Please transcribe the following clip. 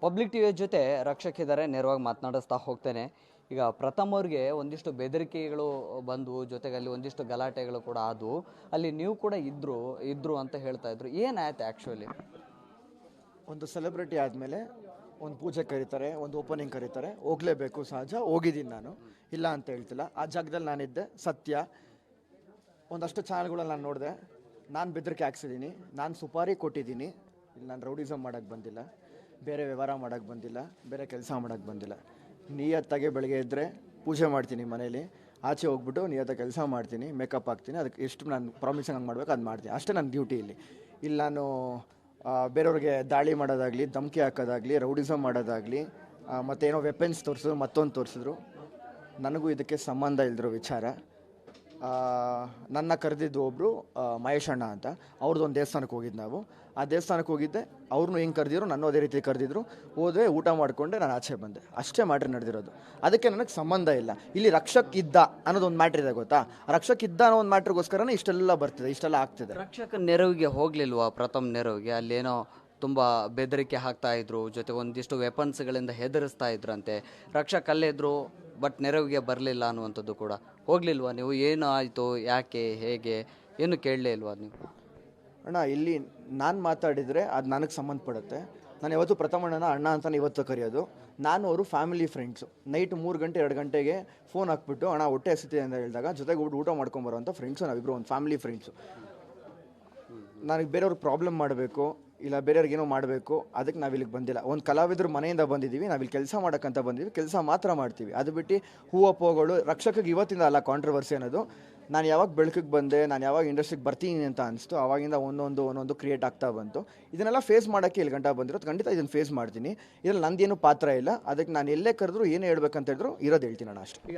Public ಟಿವಿಯ ಜೊತೆ ರಕ್ಷಕ್ ಇದ್ದಾರೆ, ನೇರವಾಗಿ ಮಾತನಾಡಿಸ್ತಾ ಹೋಗ್ತೇನೆ. ಈಗ ಪ್ರಥಮ್ ಅವ್ರಿಗೆ ಒಂದಿಷ್ಟು ಬೆದರಿಕೆಗಳು ಬಂದು, ಜೊತೆಗೆ ಅಲ್ಲಿ ಒಂದಿಷ್ಟು ಗಲಾಟೆಗಳು ಕೂಡ ಆದವು. ಅಲ್ಲಿ ನೀವು ಕೂಡ ಇದ್ರು ಅಂತ ಹೇಳ್ತಾ ಇದ್ರು. ಏನಾಯ್ತು ಆ್ಯಕ್ಚುಲಿ? ಒಂದು ಸೆಲೆಬ್ರಿಟಿ ಆದಮೇಲೆ ಒಂದು ಪೂಜೆ ಕರೀತಾರೆ, ಒಂದು ಓಪನಿಂಗ್ ಕರೀತಾರೆ, ಹೋಗಲೇಬೇಕು, ಸಹಜ. ಹೋಗಿದ್ದೀನಿ ನಾನು, ಇಲ್ಲ ಅಂತ ಹೇಳ್ತಿಲ್ಲ. ಆ ಜಾಗದಲ್ಲಿ ನಾನಿದ್ದೆ, ಸತ್ಯ. ಒಂದಷ್ಟು ಚಾನಲ್ಗಳಲ್ಲಿ ನಾನು ನೋಡಿದೆ, ನಾನು ಬೆದರಿಕೆ ಹಾಕ್ಸಿದ್ದೀನಿ, ನಾನು ಸುಪಾರಿ ಕೊಟ್ಟಿದ್ದೀನಿ. ಇಲ್ಲಿ ನಾನು ರೌಡಿಸಮ್ ಮಾಡೋಕ್ಕೆ ಬಂದಿಲ್ಲ, ಬೇರೆ ವ್ಯವಹಾರ ಮಾಡೋಕ್ಕೆ ಬಂದಿಲ್ಲ, ಬೇರೆ ಕೆಲಸ ಮಾಡೋಕ್ಕೆ ಬಂದಿಲ್ಲ. ನಿಯತ್ತಾಗೆ ಬೆಳಗ್ಗೆ ಇದ್ದರೆ ಪೂಜೆ ಮಾಡ್ತೀನಿ ಮನೇಲಿ, ಆಚೆ ಹೋಗ್ಬಿಟ್ಟು ನಿಯತ್ತಾಗಿ ಕೆಲಸ ಮಾಡ್ತೀನಿ, ಮೇಕಪ್ ಹಾಕ್ತೀನಿ. ಅದಕ್ಕೆ ಎಷ್ಟು ನಾನು ಪ್ರಾಮಿಸಿಂಗ್ ಹಂಗೆ ಮಾಡ್ಬೇಕು ಅದು ಮಾಡ್ತೀನಿ, ಅಷ್ಟೇ ನನ್ನ ಡ್ಯೂಟಿ ಇಲ್ಲಿ. ಇಲ್ಲಿ ನಾನು ಬೇರೆಯವ್ರಿಗೆ ದಾಳಿ ಮಾಡೋದಾಗಲಿ, ಧಮಕಿ ಹಾಕೋದಾಗಲಿ, ರೌಡಿಸಮ್ ಮಾಡೋದಾಗಲಿ, ಮತ್ತೇನೋ ವೆಪನ್ಸ್ ತೋರಿಸಿದ್ರು, ಮತ್ತೊಂದು ತೋರಿಸಿದ್ರು. ನನಗೂ ಇದಕ್ಕೆ ಸಂಬಂಧ ಇಲ್ದಿರೋ ವಿಚಾರ. ನನ್ನ ಕರೆದಿದ್ದು ಒಬ್ಬರು ಮಹೇಶ್ ಅಣ್ಣ ಅಂತ, ಅವ್ರದ್ದು ಒಂದು ದೇವಸ್ಥಾನಕ್ಕೆ ಹೋಗಿದ್ದು ನಾವು. ಆ ದೇವಸ್ಥಾನಕ್ಕೆ ಹೋಗಿದ್ದೆ, ಅವ್ರನ್ನೂ ಹಿಂಗೆ ಕರೆದಿದ್ರು, ನನ್ನ ಅದೇ ರೀತಿ ಕರೆದಿದ್ರು. ಹೋದೆ, ಊಟ ಮಾಡಿಕೊಂಡೆ, ನಾನು ಆಚೆ ಬಂದೆ. ಅಷ್ಟೇ ಮ್ಯಾಟ್ರ್ ನಡೆದಿರೋದು. ಅದಕ್ಕೆ ನನಗೆ ಸಂಬಂಧ ಇಲ್ಲ. ಇಲ್ಲಿ ರಕ್ಷಕ್ ಇದ್ದ ಅನ್ನೋದು ಒಂದು ಮ್ಯಾಟ್ರ್ ಇದೆ ಗೊತ್ತಾ. ರಕ್ಷಕ್ ಇದ್ದ ಅನ್ನೋ ಒಂದು ಮ್ಯಾಟ್ರಿಗೋಸ್ಕರನೇ ಇಷ್ಟೆಲ್ಲ ಬರ್ತಿದೆ, ಇಷ್ಟೆಲ್ಲ ಆಗ್ತಿದೆ. ರಕ್ಷಕ ನೆರವಿಗೆ ಹೋಗ್ಲಿಲ್ವಾ? ಪ್ರಥಮ್ ನೆರವಿಗೆ ಅಲ್ಲೇನೋ ತುಂಬ ಬೆದರಿಕೆ ಹಾಕ್ತಾ ಇದ್ರು, ಜೊತೆಗೆ ಒಂದಿಷ್ಟು ವೆಪನ್ಸ್ಗಳಿಂದ ಹೆದರಿಸ್ತಾ ಇದ್ರಂತೆ. ರಕ್ಷಕ್ ಅಲ್ಲೇ ಇದ್ರು, ಬಟ್ ನೆರವಿಗೆ ಬರಲಿಲ್ಲ ಅನ್ನುವಂಥದ್ದು ಕೂಡ. ಹೋಗ್ಲಿಲ್ವಾ ನೀವು? ಏನು ಆಯಿತು, ಯಾಕೆ, ಹೇಗೆ, ಏನು ಕೇಳಲೇ ಇಲ್ವಾ ನೀವು? ಅಣ್ಣ, ಇಲ್ಲಿ ನಾನು ಮಾತಾಡಿದರೆ ಅದು ನನಗೆ ಸಂಬಂಧಪಡುತ್ತೆ. ನಾನು ಯಾವತ್ತು ಪ್ರಥಮಣ್ಣನ ಅಣ್ಣ ಅಂತ ಇವತ್ತು ಕರೆಯೋದು. ನಾನು ಅವರು ಫ್ಯಾಮಿಲಿ ಫ್ರೆಂಡ್ಸು. ನೈಟ್ 3 ಗಂಟೆ 2 ಗಂಟೆಗೆ ಫೋನ್ ಹಾಕ್ಬಿಟ್ಟು ಅಣ್ಣ ಹೊಟ್ಟೆ ಹಸಿತಿದೆ ಅಂತ ಹೇಳಿದಾಗ ಜೊತೆಗೆ ಊಟ ಮಾಡ್ಕೊಂಬರೋಂಥ ಫ್ರೆಂಡ್ಸು ನಾವಿಬ್ಬರು, ಒಂದು ಫ್ಯಾಮಿಲಿ ಫ್ರೆಂಡ್ಸು. ನನಗೆ ಬೇರೆಯವ್ರಿಗೆ ಪ್ರಾಬ್ಲಮ್ ಮಾಡಬೇಕು, ಇಲ್ಲ ಬೇರೆಯವ್ರಿಗೆ ಏನೋ ಮಾಡಬೇಕು, ಅದಕ್ಕೆ ನಾವಿಲ್ಲಿಗೆ ಬಂದಿಲ್ಲ. ಒಂದು ಕಲಾವಿದರು ಮನೆಯಿಂದ ಬಂದಿದ್ದೀವಿ, ನಾವಿಲ್ಲಿ ಕೆಲಸ ಮಾಡೋಕ್ಕಂತ ಬಂದಿದ್ದೀವಿ, ಕೆಲಸ ಮಾತ್ರ ಮಾಡ್ತೀವಿ. ಅದು ಬಿಟ್ಟು ಹೂವಪ್ಪೋಗಳು ರಕ್ಷಕಿಗೆ ಇವತ್ತಿಂದ ಅಲ್ಲ ಕಾಂಟ್ರವರ್ಸಿ ಅನ್ನೋದು. ನಾನು ಯಾವಾಗ ಬೆಳಕಿಗೆ ಬಂದೆ, ನಾನು ಯಾವಾಗ ಇಂಡಸ್ಟ್ರಿಗೆ ಬರ್ತೀನಿ ಅಂತ ಅನಿಸ್ತು, ಆವಾಗಿಂದ ಒಂದೊಂದು ಕ್ರಿಯೇಟ್ ಆಗ್ತಾ ಬಂತು. ಇದನ್ನೆಲ್ಲ ಫೇಸ್ ಮಾಡೋಕ್ಕೆ ಇಲ್ಲಿ ಗಂಟ ಬಂದಿರೋದು. ಖಂಡಿತ ಇದನ್ನು ಫೇಸ್ ಮಾಡ್ತೀನಿ. ಇದರಲ್ಲಿ ನಂದೇನು ಪಾತ್ರ ಇಲ್ಲ. ಅದಕ್ಕೆ ನಾನು ಎಲ್ಲೇ ಕರೆದ್ರು ಏನೇ ಹೇಳ್ಬೇಕಂತ ಹೇಳಿದ್ರು ಇರೋದು ಹೇಳ್ತೀನಿ ಅಣ್ಣ, ಅಷ್ಟೇ.